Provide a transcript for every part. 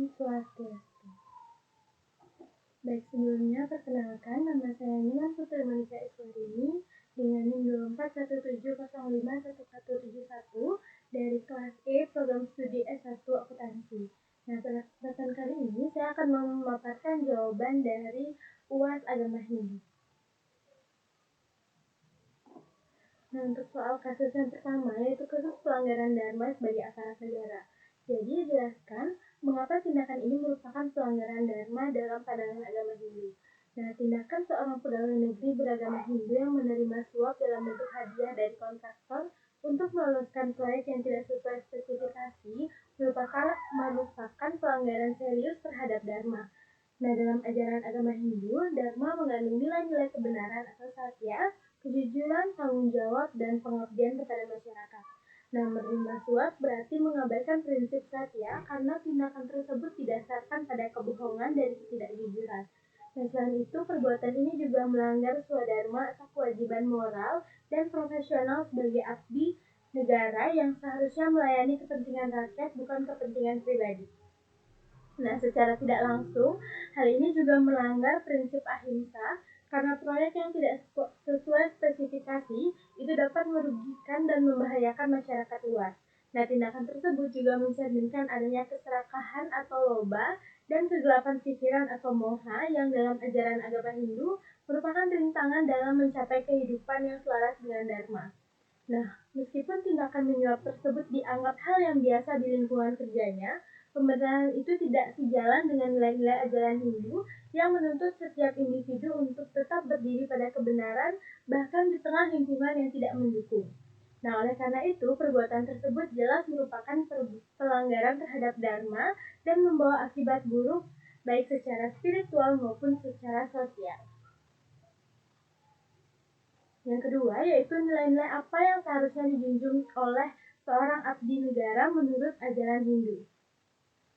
Om Swastiastu. Baik, sebelumnya perkenalkan, nama saya Nina Putri Manisha Iswarini dengan NIM 2417051171 dari kelas E program studi S1 Akuntansi. Nah, pada kesempatan kali ini saya akan memaparkan jawaban dari UAS Agama Hindu. Nah, untuk soal kasus yang pertama, yaitu kasus pelanggaran Dharma sebagai aparat negara. Jadi, dijelaskan mengapa tindakan ini merupakan pelanggaran Dharma dalam pandangan agama Hindu. Nah, tindakan seorang pegawai negeri beragama Hindu yang menerima suap dalam bentuk hadiah dari kontraktor untuk meloloskan proyek yang tidak sesuai spesifikasi merupakan pelanggaran serius terhadap Dharma. Nah, dalam ajaran agama Hindu, Dharma mengandung nilai-nilai kebenaran atau satya, kejujuran, tanggung jawab, dan pengabdian kepada masyarakat. Nah, menerima suap berarti mengabaikan prinsip satya karena tindakan tersebut didasarkan pada kebohongan dan ketidakjujuran. Nah, selain itu, perbuatan ini juga melanggar swadharma atau kewajiban moral dan profesional sebagai abdi negara yang seharusnya melayani kepentingan rakyat, bukan kepentingan pribadi. Nah, secara tidak langsung, hal ini juga melanggar prinsip ahimsa karena proyek yang tidak sesuai spesifikasi itu dapat merugikan dan membahayakan masyarakat luas. Nah, tindakan tersebut juga mencerminkan adanya keserakahan atau loba dan kegelapan pikiran atau moha yang dalam ajaran agama Hindu merupakan rintangan dalam mencapai kehidupan yang selaras dengan Dharma. Nah, meskipun tindakan menyuap tersebut dianggap hal yang biasa di lingkungan kerjanya, pembenaran itu tidak sejalan dengan nilai-nilai ajaran Hindu yang menuntut setiap individu untuk tetap berdiri pada kebenaran bahkan di tengah lingkungan yang tidak mendukung. Nah, oleh karena itu, perbuatan tersebut jelas merupakan pelanggaran terhadap Dharma dan membawa akibat buruk baik secara spiritual maupun secara sosial. Yang kedua, yaitu nilai-nilai apa yang seharusnya dijunjung oleh seorang abdi negara menurut ajaran Hindu.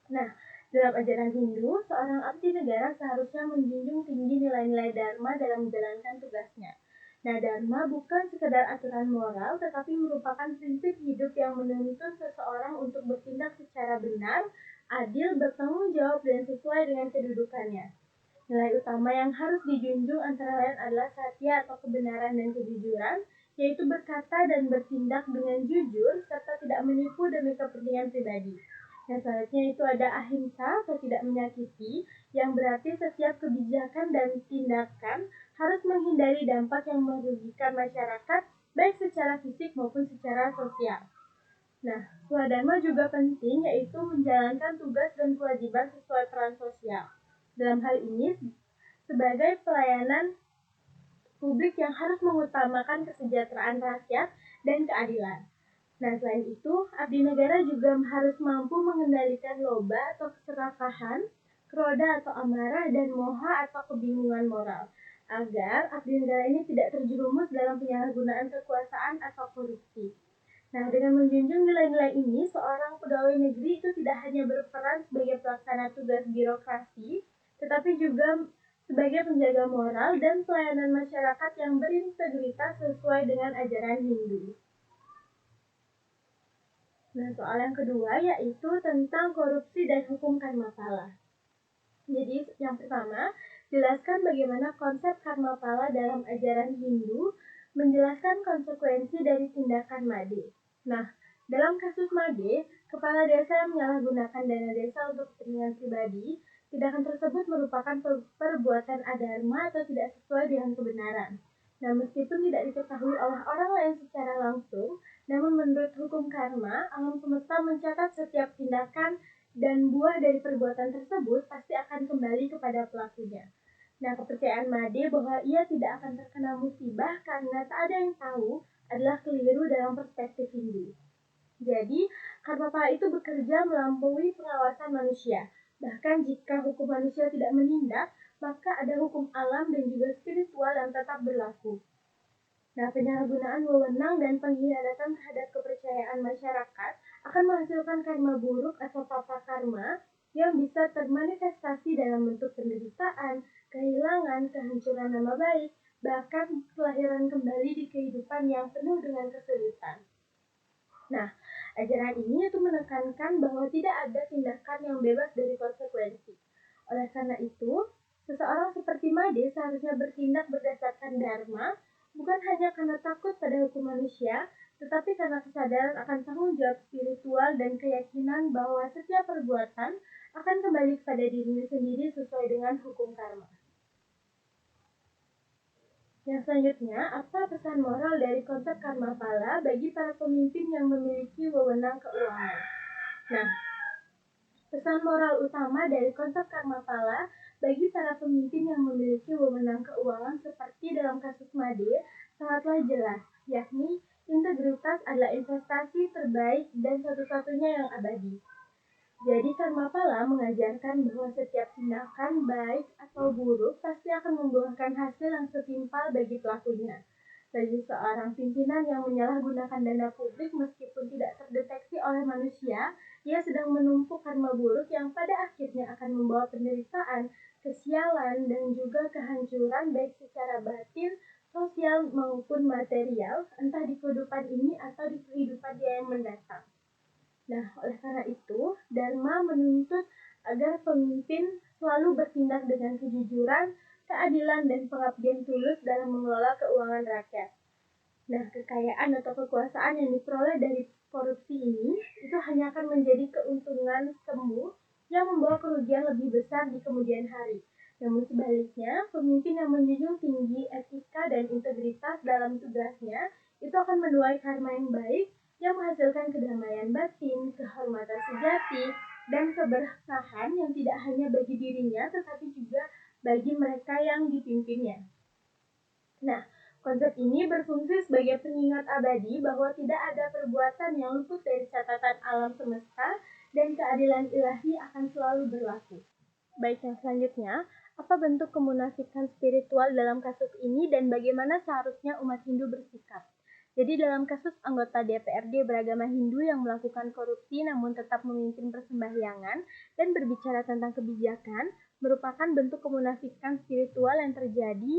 Nah, dalam ajaran Hindu, seorang abdi negara seharusnya menjunjung tinggi nilai-nilai Dharma dalam menjalankan tugasnya. Nah, Dharma bukan sekedar aturan moral, tetapi merupakan prinsip hidup yang menuntun seseorang untuk bertindak secara benar, adil, bertanggung jawab, dan sesuai dengan kedudukannya. Nilai utama yang harus dijunjung antara lain adalah satya atau kebenaran dan kejujuran, yaitu berkata dan bertindak dengan jujur, serta tidak menipu demi kepentingan pribadi. Yang selanjutnya itu ada ahimsa atau tidak menyakiti, yang berarti setiap kebijakan dan tindakan harus menghindari dampak yang merugikan masyarakat, baik secara fisik maupun secara sosial. Nah, swadharma juga penting, yaitu menjalankan tugas dan kewajiban sesuai peran sosial. Dalam hal ini, sebagai pelayanan publik yang harus mengutamakan kesejahteraan rakyat dan keadilan. Nah, selain itu, abdi negara juga harus mampu mengendalikan loba atau keserakahan, keroda atau amarah, dan moha atau kebingungan moral, agar abdi negara ini tidak terjerumus dalam penyalahgunaan kekuasaan atau korupsi. Nah, dengan menjunjung nilai-nilai ini, seorang pegawai negeri itu tidak hanya berperan sebagai pelaksana tugas birokrasi, tetapi juga sebagai penjaga moral dan pelayanan masyarakat yang berintegritas sesuai dengan ajaran Hindu. Nah, soal yang kedua yaitu tentang korupsi dan hukum karma pala. Jadi, yang pertama, jelaskan bagaimana konsep karma pala dalam ajaran Hindu menjelaskan konsekuensi dari tindakan made. Nah, dalam kasus made, kepala desa yang menyalahgunakan dana desa untuk kepentingan pribadi, tindakan tersebut merupakan perbuatan adharma atau tidak sesuai dengan kebenaran. Nah, meskipun tidak diketahui oleh orang lain secara langsung, namun menurut hukum karma, alam semesta mencatat setiap tindakan dan buah dari perbuatan tersebut pasti akan kembali kepada pelakunya. Nah, kepercayaan made bahwa ia tidak akan terkena musibah karena tak ada yang tahu adalah keliru dalam perspektif Hindu. Jadi, karma pala itu bekerja melampaui pengawasan manusia. Bahkan jika hukum manusia tidak menindak, maka ada hukum alam dan juga spiritual yang tetap berlaku. Nah, penyalahgunaan wewenang dan pengkhianatan terhadap kepercayaan masyarakat akan menghasilkan karma buruk atau papa karma yang bisa termanifestasi dalam bentuk penderitaan, kehilangan, kehancuran nama baik, bahkan kelahiran kembali di kehidupan yang penuh dengan kesulitan. Nah, ajaran ini itu menekankan bahwa tidak ada tindakan yang bebas dari karena itu, seseorang seperti Made seharusnya bertindak berdasarkan dharma, bukan hanya karena takut pada hukum manusia, tetapi karena kesadaran akan tanggung jawab spiritual dan keyakinan bahwa setiap perbuatan akan kembali kepada dirinya sendiri sesuai dengan hukum karma. Yang selanjutnya, apa pesan moral dari konsep karma pala bagi para pemimpin yang memiliki wewenang keuangan? Nah, pesan moral utama dari konsep karma pala bagi para pemimpin yang memiliki wewenang keuangan seperti dalam kasus Made sangatlah jelas, yakni integritas adalah investasi terbaik dan satu-satunya yang abadi. Jadi karma pala mengajarkan bahwa setiap tindakan baik atau buruk pasti akan membuahkan hasil yang setimpal bagi pelakunya. Bagi seorang pimpinan yang menyalahgunakan dana publik meskipun tidak terdeteksi oleh manusia, ia sedang menumpuk karma buruk yang pada akhirnya akan membawa penderitaan, kesialan, dan juga kehancuran baik secara batin, sosial maupun material, entah di kehidupan ini atau di kehidupan dia yang mendatang. Nah, oleh karena itu, Dharma menuntut agar pemimpin selalu bertindak dengan kejujuran, keadilan, dan pengabdian tulus dalam mengelola keuangan rakyat. Nah, kekayaan atau kekuasaan yang diperoleh dari korupsi ini itu hanya akan menjadi keuntungan semu yang membawa kerugian lebih besar di kemudian hari. Namun sebaliknya, pemimpin yang menjunjung tinggi etika dan integritas dalam tugasnya itu akan menuai karma yang baik yang menghasilkan kedamaian batin, kehormatan sejati, dan keberkahan yang tidak hanya bagi dirinya tetapi juga bagi mereka yang dipimpinnya. Nah, konsep ini berfungsi sebagai pengingat abadi bahwa tidak ada perbuatan yang luput dari catatan alam semesta dan keadilan ilahi akan selalu berlaku. Baik, yang selanjutnya, apa bentuk kemunafikan spiritual dalam kasus ini dan bagaimana seharusnya umat Hindu bersikap? Jadi dalam kasus anggota DPRD beragama Hindu yang melakukan korupsi namun tetap memimpin persembahyangan dan berbicara tentang kebijakan merupakan bentuk kemunafikan spiritual yang terjadi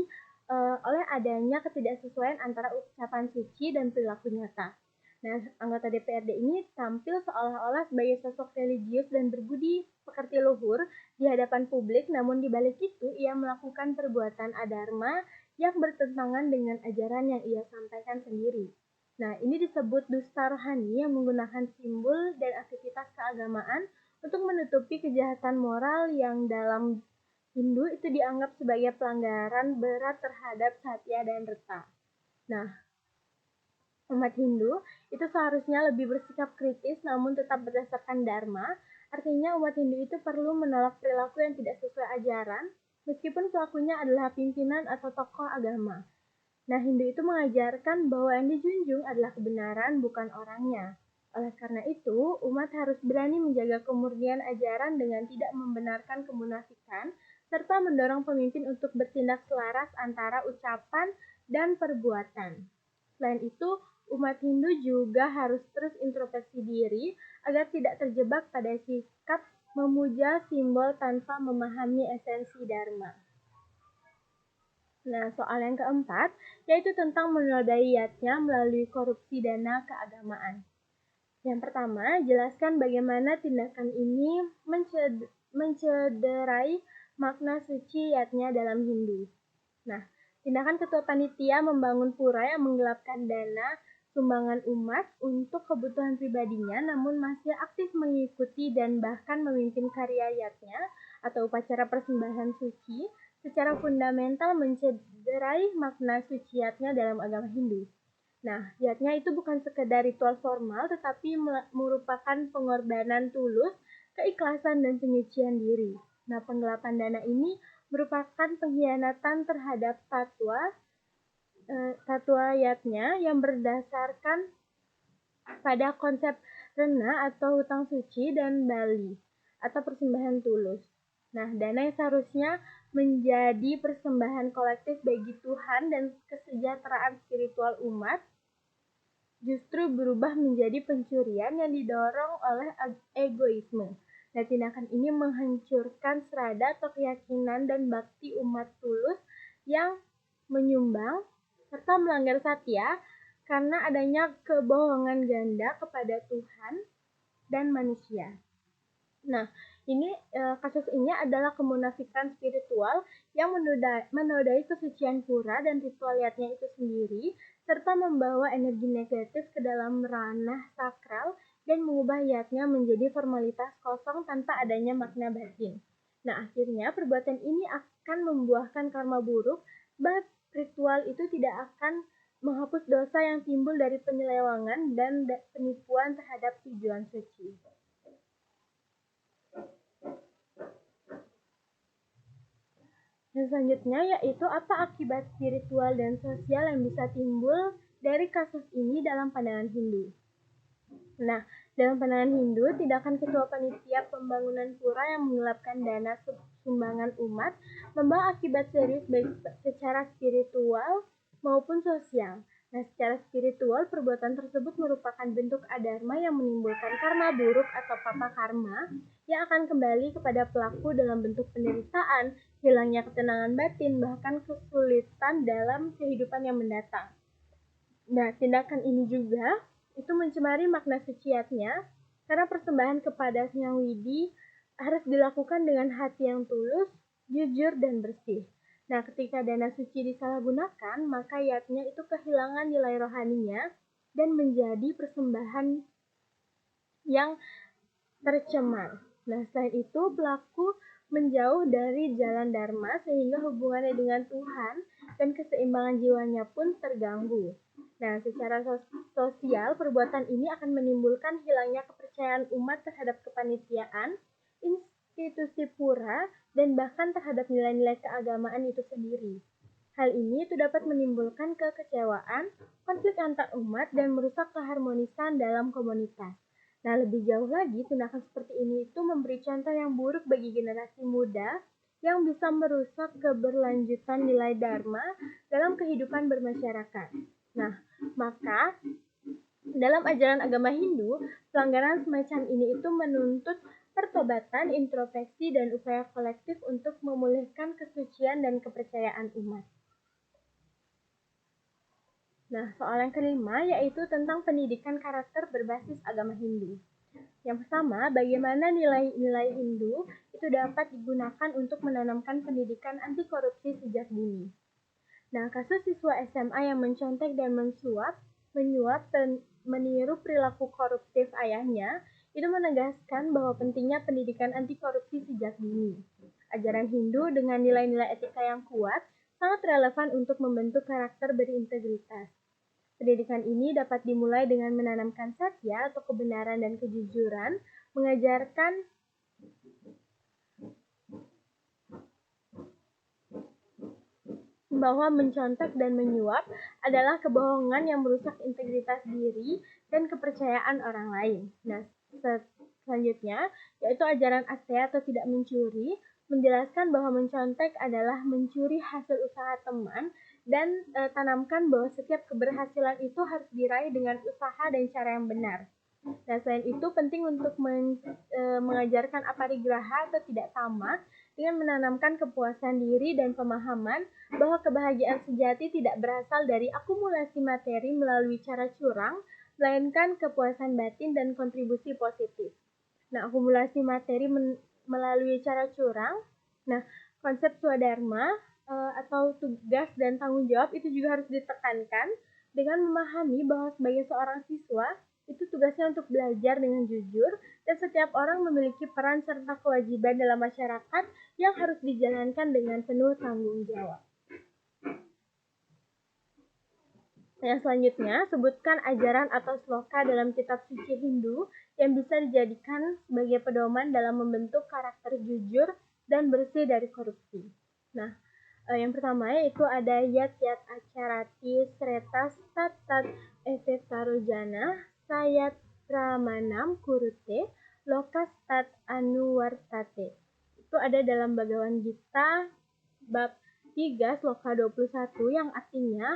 oleh adanya ketidaksesuaian antara ucapan suci dan perilaku nyata. Nah, anggota DPRD ini tampil seolah-olah sebagai sosok religius dan berbudi pekerti luhur di hadapan publik, namun di balik itu ia melakukan perbuatan adharma yang bertentangan dengan ajaran yang ia sampaikan sendiri. Nah, ini disebut dusta rohani yang menggunakan simbol dan aktivitas keagamaan untuk menutupi kejahatan moral yang dalam Hindu itu dianggap sebagai pelanggaran berat terhadap satya dan reta. Nah, umat Hindu itu seharusnya lebih bersikap kritis namun tetap berdasarkan dharma. Artinya umat Hindu itu perlu menolak perilaku yang tidak sesuai ajaran meskipun pelakunya adalah pimpinan atau tokoh agama. Nah, Hindu itu mengajarkan bahwa yang dijunjung adalah kebenaran bukan orangnya. Oleh karena itu, umat harus berani menjaga kemurnian ajaran dengan tidak membenarkan kemunafikan serta mendorong pemimpin untuk bertindak selaras antara ucapan dan perbuatan. Selain itu, umat Hindu juga harus terus introspeksi diri agar tidak terjebak pada sikap memuja simbol tanpa memahami esensi dharma. Nah, soal yang keempat, yaitu tentang menodaiatnya melalui korupsi dana keagamaan. Yang pertama, jelaskan bagaimana tindakan ini mencederai makna suci yatnya dalam Hindu. Nah, tindakan ketua panitia membangun pura yang menggelapkan dana sumbangan umat untuk kebutuhan pribadinya namun masih aktif mengikuti dan bahkan memimpin karya yatnya atau upacara persembahan suci secara fundamental mencederai makna suci yatnya dalam agama Hindu. Nah, yatnya itu bukan sekedar ritual formal tetapi merupakan pengorbanan tulus, keikhlasan dan penyucian diri. Nah, penggelapan dana ini merupakan pengkhianatan terhadap tatwa yatnya yang berdasarkan pada konsep rena atau hutang suci dan bali atau persembahan tulus. Nah, dana yang seharusnya menjadi persembahan kolektif bagi Tuhan dan kesejahteraan spiritual umat justru berubah menjadi pencurian yang didorong oleh egoisme. Nah, tindakan ini menghancurkan serada atau keyakinan dan bakti umat tulus yang menyumbang serta melanggar satya karena adanya kebohongan ganda kepada Tuhan dan manusia. Nah, kasus ini adalah kemunafikan spiritual yang menodai kesucian pura dan ritualiatnya itu sendiri, serta membawa energi negatif ke dalam ranah sakral dan mengubah yatnya menjadi formalitas kosong tanpa adanya makna batin. Nah, akhirnya perbuatan ini akan membuahkan karma buruk, sebab ritual itu tidak akan menghapus dosa yang timbul dari penyelewangan dan penipuan terhadap tujuan suci. Yang selanjutnya yaitu apa akibat spiritual dan sosial yang bisa timbul dari kasus ini dalam pandangan Hindu. Nah, dalam pandangan Hindu, tindakan ketua panitia pembangunan pura yang menggelapkan dana sumbangan umat membawa akibat serius baik secara spiritual maupun sosial. Nah, secara spiritual, perbuatan tersebut merupakan bentuk adharma yang menimbulkan karma buruk atau papa karma yang akan kembali kepada pelaku dalam bentuk penderitaan, hilangnya ketenangan batin, bahkan kesulitan dalam kehidupan yang mendatang. Nah, tindakan ini juga itu mencemari makna suciatnya karena persembahan kepada Yang Widi harus dilakukan dengan hati yang tulus, jujur, dan bersih. Nah, ketika dana suci disalahgunakan, maka yatnya itu kehilangan nilai rohaninya dan menjadi persembahan yang tercemar. Nah, selain itu, pelaku menjauh dari jalan dharma sehingga hubungannya dengan Tuhan dan keseimbangan jiwanya pun terganggu. Nah, secara sosial, perbuatan ini akan menimbulkan hilangnya kepercayaan umat terhadap kepanitiaan, institusi pura, dan bahkan terhadap nilai-nilai keagamaan itu sendiri. Hal ini itu dapat menimbulkan kekecewaan, konflik antar umat, dan merusak keharmonisan dalam komunitas. Nah, lebih jauh lagi, tindakan seperti ini itu memberi contoh yang buruk bagi generasi muda yang bisa merusak keberlanjutan nilai dharma dalam kehidupan bermasyarakat. Nah, maka dalam ajaran agama Hindu, pelanggaran semacam ini itu menuntut pertobatan, introspeksi, dan upaya kolektif untuk memulihkan kesucian dan kepercayaan umat. Nah, soal yang kelima yaitu tentang pendidikan karakter berbasis agama Hindu. Yang pertama, bagaimana nilai-nilai Hindu itu dapat digunakan untuk menanamkan pendidikan anti korupsi sejak dini. Nah, kasus siswa SMA yang mencontek dan menyuap dan meniru perilaku koruptif ayahnya, itu menegaskan bahwa pentingnya pendidikan anti korupsi sejak dini. Ajaran Hindu dengan nilai-nilai etika yang kuat sangat relevan untuk membentuk karakter berintegritas. Pendidikan ini dapat dimulai dengan menanamkan satya atau kebenaran dan kejujuran, mengajarkan bahwa mencontek dan menyuap adalah kebohongan yang merusak integritas diri dan kepercayaan orang lain. Nah, selanjutnya yaitu ajaran asteya atau tidak mencuri, menjelaskan bahwa mencontek adalah mencuri hasil usaha teman dan tanamkan bahwa setiap keberhasilan itu harus diraih dengan usaha dan cara yang benar. Nah, selain itu penting untuk mengajarkan aparigraha atau tidak tamak dengan menanamkan kepuasan diri dan pemahaman bahwa kebahagiaan sejati tidak berasal dari akumulasi materi melalui cara curang, melainkan kepuasan batin dan kontribusi positif. Nah, akumulasi materi melalui cara curang, nah konsep swadharma atau tugas dan tanggung jawab itu juga harus ditekankan dengan memahami bahwa sebagai seorang siswa itu tugasnya untuk belajar dengan jujur dan setiap orang memiliki peran serta kewajiban dalam masyarakat yang harus dijalankan dengan penuh tanggung jawab. Yang selanjutnya, sebutkan ajaran atau sloka dalam kitab suci Hindu yang bisa dijadikan sebagai pedoman dalam membentuk karakter jujur dan bersih dari korupsi. Nah, yang pertama yaitu ada Yat Yat Acarati Sreta Tat Evetarojana Sayat Pramanam Kurute Lokas Tat Anuwartate. Itu ada dalam Bhagavad Gita bab 3 sloka 21 yang artinya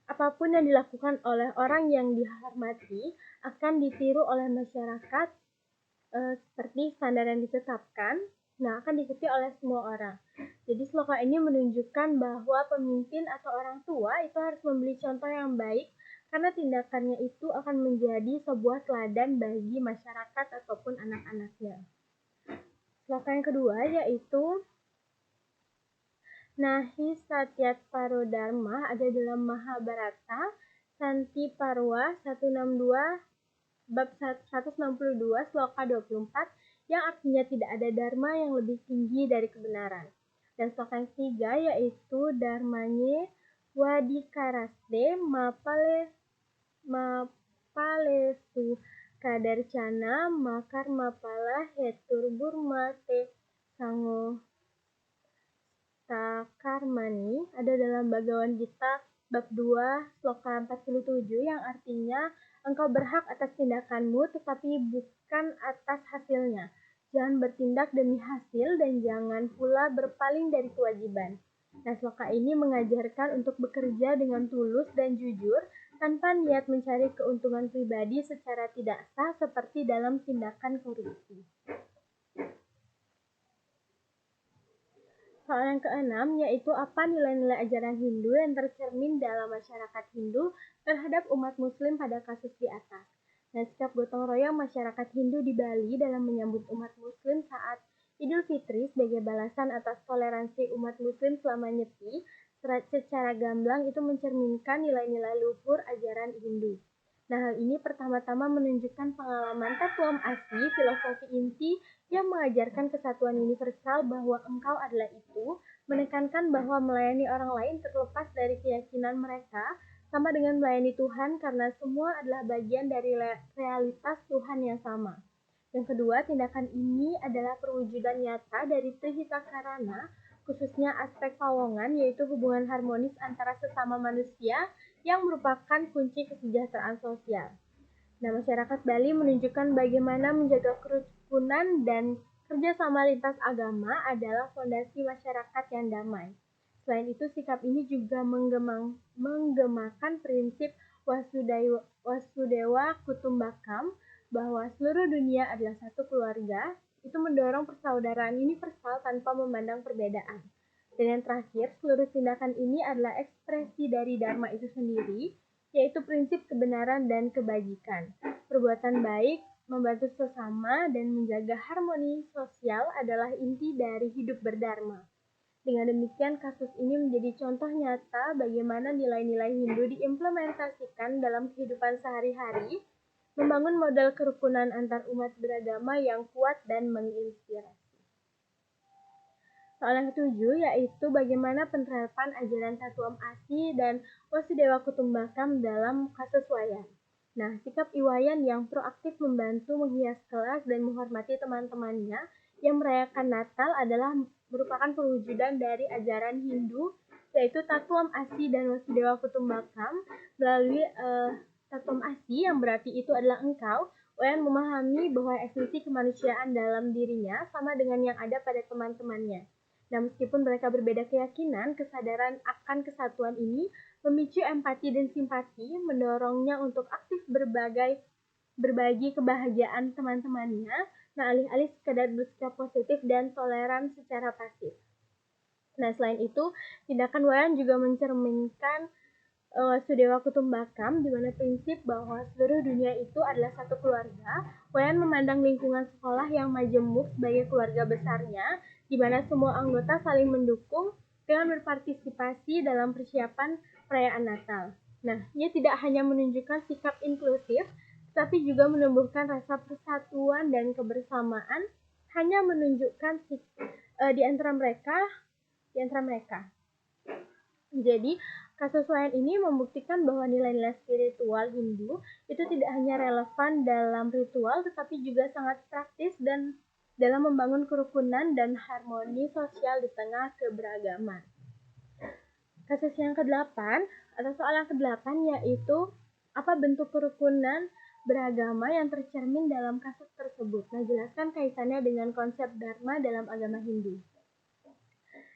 apapun yang dilakukan oleh orang yang dihormati akan ditiru oleh masyarakat seperti standar yang ditetapkan, nah akan diikuti oleh semua orang. Jadi sloka ini menunjukkan bahwa pemimpin atau orang tua itu harus memberi contoh yang baik karena tindakannya itu akan menjadi sebuah teladan bagi masyarakat ataupun anak-anaknya. Sloka yang kedua yaitu Nahi Satyat Parodharma ada dalam Mahabharata Santi Parwa 162 bab 162 sloka 24 yang artinya tidak ada dharma yang lebih tinggi dari kebenaran. Dan sloka yang ketiga yaitu Dharmanye Wadikarasde Mapalesu Kadarcana Makar Mapala Hetur Burma Te Sango Takarmani ada dalam Bhagavad Gita bab 2 sloka 47 yang artinya engkau berhak atas tindakanmu tetapi bukan atas hasilnya. Jangan bertindak demi hasil dan jangan pula berpaling dari kewajiban. Nah, sloka ini mengajarkan untuk bekerja dengan tulus dan jujur tanpa niat mencari keuntungan pribadi secara tidak sah seperti dalam tindakan korupsi. Soal yang keenam yaitu apa nilai-nilai ajaran Hindu yang tercermin dalam masyarakat Hindu terhadap umat Muslim pada kasus di atas. Nah, sikap gotong royong masyarakat Hindu di Bali dalam menyambut umat Muslim saat Idul Fitri sebagai balasan atas toleransi umat Muslim selama nyepi secara gamblang itu mencerminkan nilai-nilai luhur ajaran Hindu. Nah, hal ini pertama-tama menunjukkan pengalaman Tatuam Asi, filosofi inti yang mengajarkan kesatuan universal bahwa engkau adalah itu, menekankan bahwa melayani orang lain terlepas dari keyakinan mereka, sama dengan melayani Tuhan karena semua adalah bagian dari realitas Tuhan yang sama. Yang kedua, tindakan ini adalah perwujudan nyata dari Trihita Karana, khususnya aspek pawongan, yaitu hubungan harmonis antara sesama manusia yang merupakan kunci kesejahteraan sosial. Nah, masyarakat Bali menunjukkan bagaimana menjaga kerukunan dan kerjasama lintas agama adalah fondasi masyarakat yang damai. Selain itu, sikap ini juga menggemakan prinsip Wasudewa Kutumbakam bahwa seluruh dunia adalah satu keluarga, itu mendorong persaudaraan universal tanpa memandang perbedaan. Dan yang terakhir, seluruh tindakan ini adalah ekspresi dari Dharma itu sendiri, yaitu prinsip kebenaran dan kebajikan. Perbuatan baik, membantu sesama, dan menjaga harmoni sosial adalah inti dari hidup berdharma. Dengan demikian, kasus ini menjadi contoh nyata bagaimana nilai-nilai Hindu diimplementasikan dalam kehidupan sehari-hari, membangun model kerukunan antar umat beragama yang kuat dan menginspirasi. Soal yang ketujuh yaitu bagaimana penerapan ajaran Tatuam Asi dan Wasudewa Kutumbakam dalam kasus Wayan. Nah, sikap Iwayan yang proaktif membantu menghias kelas dan menghormati teman-temannya yang merayakan Natal adalah merupakan perwujudan dari ajaran Hindu, yaitu Tatuam Asi dan Wasudewa Kutumbakam. Melalui Tatuam Asi yang berarti itu adalah engkau, Wayan memahami bahwa esensi kemanusiaan dalam dirinya sama dengan yang ada pada teman-temannya. Nah, meskipun mereka berbeda keyakinan, kesadaran akan kesatuan ini memicu empati dan simpati, mendorongnya untuk aktif berbagi kebahagiaan teman-temannya, nah alih-alih sekadar bersikap positif dan toleran secara pasif. Nah, selain itu, tindakan Wayan juga mencerminkan Sudewa Kutumbakam, di mana prinsip bahwa seluruh dunia itu adalah satu keluarga. Wayan memandang lingkungan sekolah yang majemuk sebagai keluarga besarnya, di mana semua anggota saling mendukung dengan berpartisipasi dalam persiapan perayaan Natal. Nah, ia tidak hanya menunjukkan sikap inklusif, tapi juga menumbuhkan rasa persatuan dan kebersamaan, hanya menunjukkan di antara mereka. Jadi, kasus Wayan ini membuktikan bahwa nilai-nilai spiritual Hindu itu tidak hanya relevan dalam ritual, tetapi juga sangat praktis dan dalam membangun kerukunan dan harmoni sosial di tengah keberagaman. Kasus yang ke-8, atau soal yang ke-8 yaitu apa bentuk kerukunan beragama yang tercermin dalam kasus tersebut. Nah, jelaskan kaitannya dengan konsep Dharma dalam agama Hindu.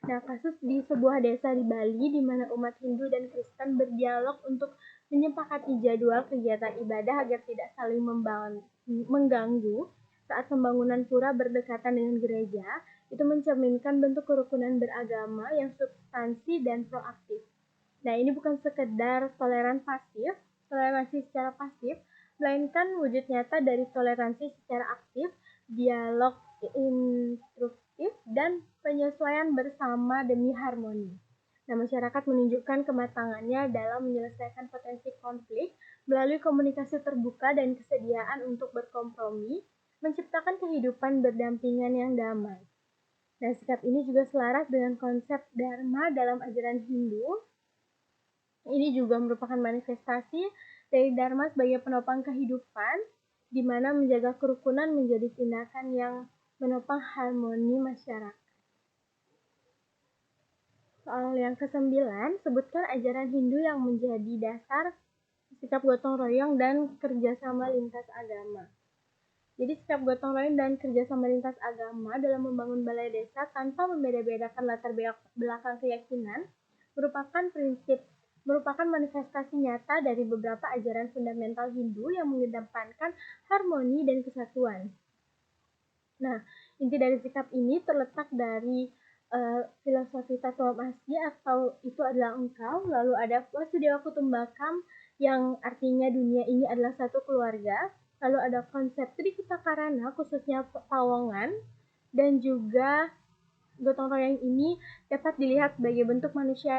Nah, kasus di sebuah desa di Bali di mana umat Hindu dan Kristen berdialog untuk menyepakati jadwal kegiatan ibadah agar tidak saling mengganggu saat pembangunan pura berdekatan dengan gereja, itu mencerminkan bentuk kerukunan beragama yang substansi dan proaktif. Nah, ini bukan sekedar toleran pasif, toleransi secara pasif, melainkan wujud nyata dari toleransi secara aktif, dialog instruktif, dan penyesuaian bersama demi harmoni. Nah, masyarakat menunjukkan kematangannya dalam menyelesaikan potensi konflik melalui komunikasi terbuka dan kesediaan untuk berkompromi, menciptakan kehidupan berdampingan yang damai. Nah, sikap ini juga selaras dengan konsep Dharma dalam ajaran Hindu. Ini juga merupakan manifestasi dari Dharma sebagai penopang kehidupan, di mana menjaga kerukunan menjadi tindakan yang menopang harmoni masyarakat. Soal yang ke-9, sebutkan ajaran Hindu yang menjadi dasar sikap gotong royong dan kerjasama lintas agama. Jadi sikap gotong royong dan kerjasama lintas agama dalam membangun balai desa tanpa membeda-bedakan latar belakang keyakinan merupakan manifestasi nyata dari beberapa ajaran fundamental Hindu yang mengedepankan harmoni dan kesatuan. Nah, inti dari sikap ini terletak dari filosofi Tattwamasi atau itu adalah engkau, lalu ada Wasudewa Kutumbakam yang artinya dunia ini adalah satu keluarga, lalu ada konsep Trikitakarana khususnya Pawongan, dan juga gotong royong ini dapat dilihat sebagai bentuk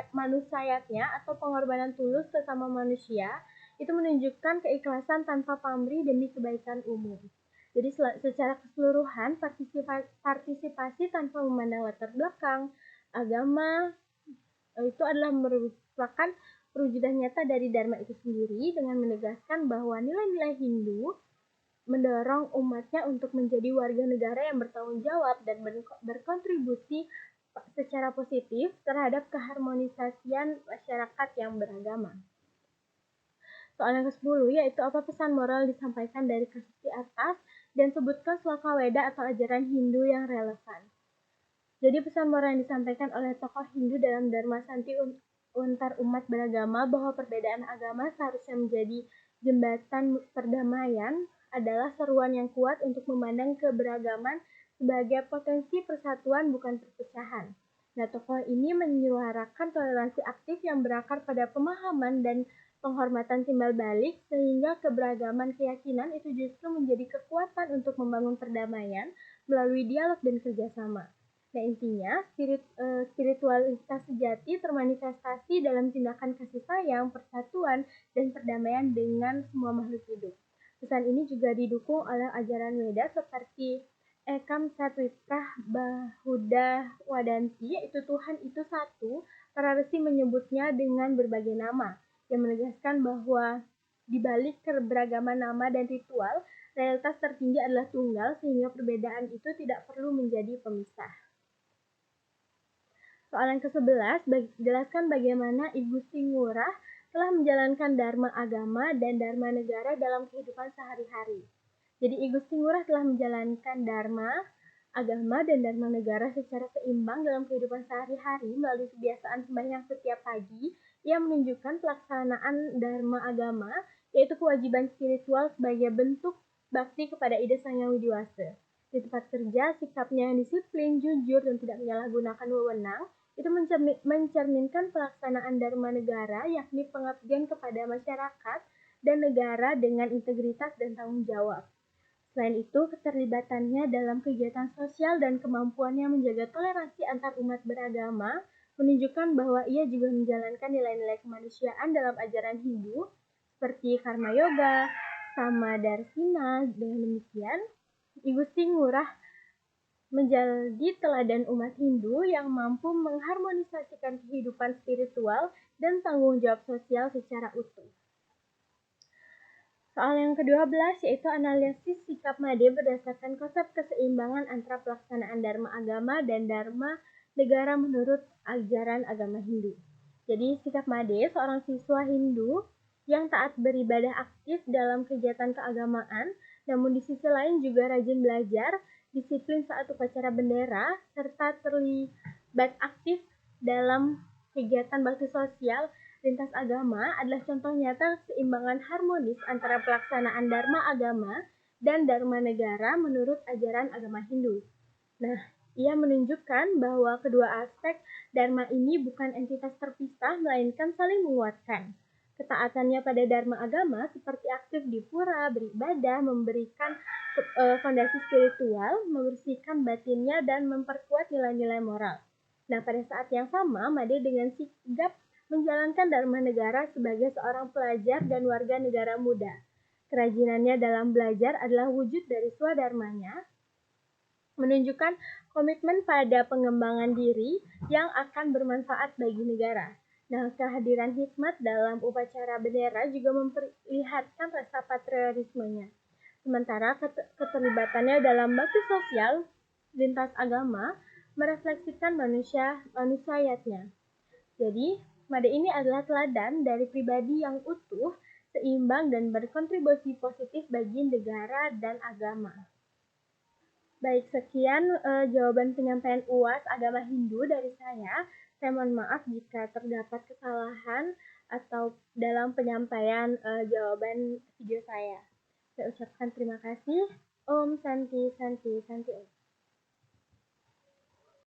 manusiatnya atau pengorbanan tulus sesama manusia. Itu menunjukkan keikhlasan tanpa pamrih demi kebaikan umum. Jadi secara keseluruhan partisipasi tanpa memandang latar belakang, agama, itu adalah merupakan perwujudan nyata dari Dharma itu sendiri dengan menegaskan bahwa nilai-nilai Hindu mendorong umatnya untuk menjadi warga negara yang bertanggung jawab dan berkontribusi secara positif terhadap keharmonisasian masyarakat yang beragama. Soal yang ke-10 yaitu apa pesan moral disampaikan dari kasus di atas dan sebutkan sloka Weda atau ajaran Hindu yang relevan. Jadi pesan moral yang disampaikan oleh tokoh Hindu dalam Dharma Santi Untar umat beragama bahwa perbedaan agama seharusnya menjadi jembatan perdamaian adalah seruan yang kuat untuk memandang keberagaman sebagai potensi persatuan bukan perpecahan. Nah, tokoh ini menyuarakan toleransi aktif yang berakar pada pemahaman dan penghormatan timbal balik sehingga keberagaman keyakinan itu justru menjadi kekuatan untuk membangun perdamaian melalui dialog dan kerjasama. Nah, intinya spiritualitas sejati termanifestasi dalam tindakan kasih sayang, persatuan, dan perdamaian dengan semua makhluk hidup. Pesan ini juga didukung oleh ajaran Weda seperti Ekam Satwitra Bahuda Wadanti, yaitu Tuhan itu satu. Para resi menyebutnya dengan berbagai nama, yang menegaskan bahwa di balik keberagaman nama dan ritual, realitas tertinggi adalah tunggal sehingga perbedaan itu tidak perlu menjadi pemisah. Soal yang ke-11, jelaskan bagaimana Ibu Ngurah telah menjalankan Dharma agama dan Dharma negara dalam kehidupan sehari-hari. Jadi Ibu Ngurah telah menjalankan Dharma agama dan Dharma negara secara seimbang dalam kehidupan sehari-hari melalui kebiasaan sembahyang setiap pagi. Ia menunjukkan pelaksanaan Dharma agama, yaitu kewajiban spiritual sebagai bentuk bakti kepada Ida Sang Yang Widiwasa. Di tempat kerja, sikapnya yang disiplin, jujur, dan tidak menyalahgunakan wewenang itu mencerminkan pelaksanaan Dharma negara, yakni pengabdian kepada masyarakat dan negara dengan integritas dan tanggung jawab. Selain itu, keterlibatannya dalam kegiatan sosial dan kemampuannya menjaga toleransi antar umat beragama menunjukkan bahwa ia juga menjalankan nilai-nilai kemanusiaan dalam ajaran Hindu seperti Karma Yoga, Samadarsina. Dengan demikian, Ibu Ngurah menjadi teladan umat Hindu yang mampu mengharmonisasikan kehidupan spiritual dan tanggung jawab sosial secara utuh. Soal yang ke-12 yaitu analisis sikap Made berdasarkan konsep keseimbangan antara pelaksanaan Dharma agama dan Dharma negara menurut ajaran agama Hindu. Jadi sikap Made seorang siswa Hindu yang taat beribadah aktif dalam kegiatan keagamaan, namun di sisi lain juga rajin belajar, disiplin saat upacara bendera, serta terlibat aktif dalam kegiatan bakti sosial lintas agama adalah contoh nyata keseimbangan harmonis antara pelaksanaan Dharma agama dan Dharma negara menurut ajaran agama Hindu. Nah, ia menunjukkan bahwa kedua aspek Dharma ini bukan entitas terpisah, melainkan saling menguatkan. Ketaatannya pada dharma agama seperti aktif di pura, beribadah, memberikan fondasi spiritual, membersihkan batinnya, dan memperkuat nilai-nilai moral. Nah, pada saat yang sama, Made dengan sigap menjalankan dharma negara sebagai seorang pelajar dan warga negara muda. Kerajinannya dalam belajar adalah wujud dari swadharmanya, menunjukkan komitmen pada pengembangan diri yang akan bermanfaat bagi negara. Nah, kehadiran hikmat dalam upacara bendera juga memperlihatkan rasa patriotismenya. Sementara keterlibatannya dalam bakti sosial lintas agama merefleksikan manusiatnya. Jadi, Made ini adalah teladan dari pribadi yang utuh, seimbang, dan berkontribusi positif bagi negara dan agama. Baik, sekian jawaban penyampaian UAS Agama Hindu dari saya. Saya mohon maaf jika terdapat kesalahan atau dalam penyampaian jawaban video saya. Saya ucapkan terima kasih. Om Santi Santi Santi Om.